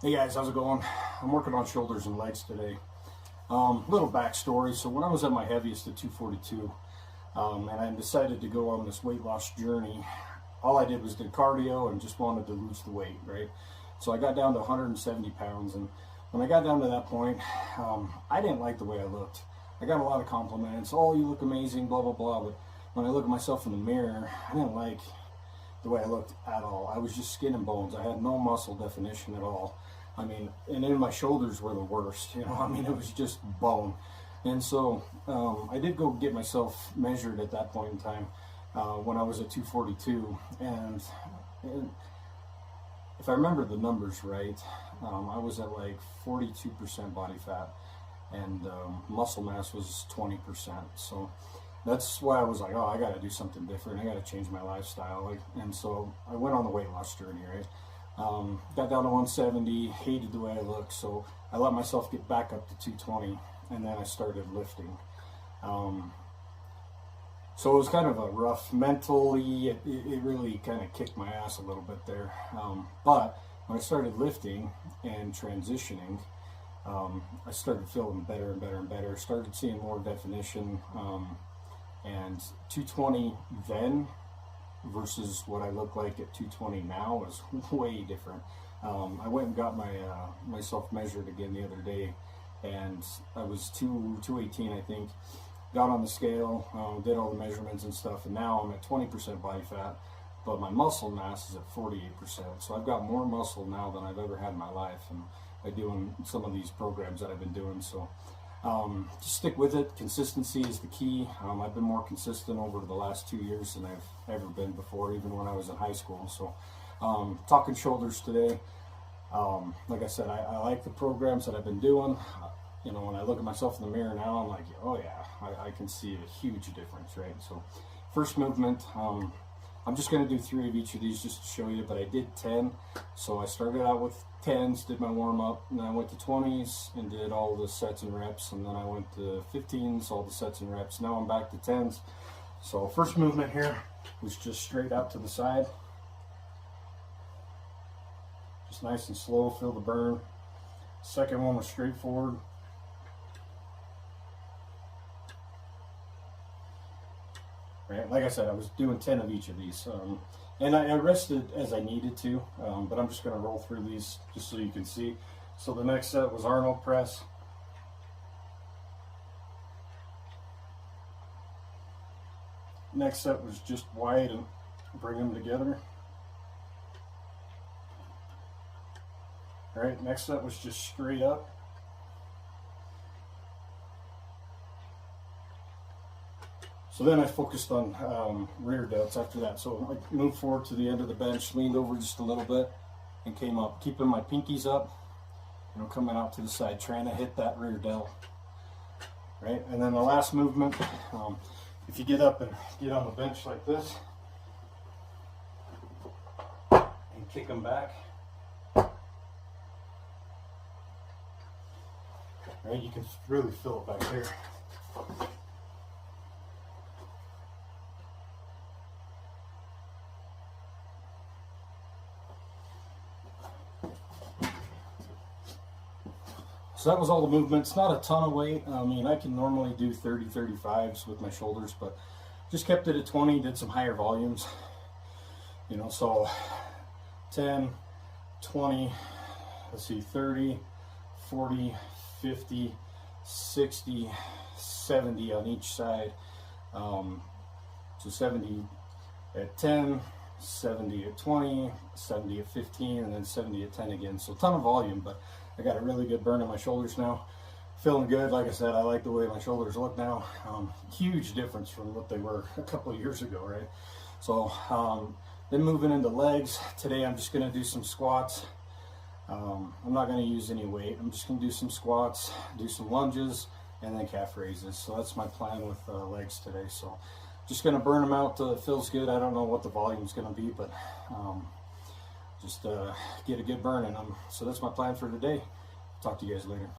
Hey guys, how's it going? I'm working on shoulders and legs today. Little backstory. So when I was at my heaviest at 242, and I decided to go on this weight loss journey, all I did was did cardio and just wanted to lose the weight, right? So I got down to 170 pounds, and when I got down to that point, I didn't like the way I looked. I got a lot of compliments. Oh, you look amazing, blah, blah, blah. But when I look at myself in the mirror, I didn't like the way I looked at all. I was just skin and bones. I had no muscle definition at all. I mean, and then my shoulders were the worst, you know, I mean, it was just bone. And so I did go get myself measured at that point in time when I was at 242. And if I remember the numbers right, I was at like 42% body fat, and muscle mass was 20%. So that's why I was like, oh, I got to do something different. I got to change my lifestyle. And so I went on the weight loss journey, right? Got down to 170, hated the way I looked, so I let myself get back up to 220, and then I started lifting. So it was kind of a rough mentally, it really kind of kicked my ass a little bit there. But when I started lifting and transitioning, I started feeling better and better and better, started seeing more definition, and 220 then versus what I look like at 220 now is way different. I went and got myself measured again the other day, and I was 218, I think. Got on the scale, did all the measurements and stuff, and now I'm at 20% body fat, but my muscle mass is at 48%. So I've got more muscle now than I've ever had in my life, and by doing some of these programs that I've been doing. So just stick with it. Consistency is the key. I've been more consistent over the last 2 years than I've ever been before, even when I was in high school. So talking shoulders today. Like I said, I like the programs that I've been doing. You know, when I look at myself in the mirror now, I'm like, oh yeah, I can see a huge difference, right? So first movement, I'm just going to do 3 of each of these just to show you, but I did 10. So I started out with 10s, did my warm-up, and then I went to 20s and did all the sets and reps, and then I went to 15s, all the sets and reps. Now I'm back to 10s. So first movement here was just straight out to the side. Just nice and slow, feel the burn. Second one was straight forward. Right, like I said, I was doing 10 of each of these, and I rested as I needed to, but I'm just going to roll through these just so you can see. So the next set was Arnold press. Next set was just wide and bring them together. All right, next set was just straight up. So then I focused on rear delts after that. So I moved forward to the end of the bench, leaned over just a little bit, and came up, keeping my pinkies up, you know, coming out to the side, trying to hit that rear delt. Right, and then the last movement, if you get up and get on the bench like this, and kick them back, right, you can really feel it back there. So that was all the movements, not a ton of weight. I mean, I can normally do 30, 35s with my shoulders, but just kept it at 20, did some higher volumes. You know, so 10, 20, let's see, 30, 40, 50, 60, 70 on each side. So 70 at 10, 70 at 20, 70 at 15, and then 70 at 10 again. So a ton of volume, but I got a really good burn in my shoulders now. Feeling good. Like I said, I like the way my shoulders look now. Huge difference from what they were a couple of years ago, right? So then moving into legs. Today I'm just going to do some squats. I'm not going to use any weight. I'm just going to do some squats, do some lunges, and then calf raises. So that's my plan with legs today. So just going to burn them out till it feels good. I don't know what the volume is going to be, but just get a good burn in them. So that's my plan for today. Talk to you guys later.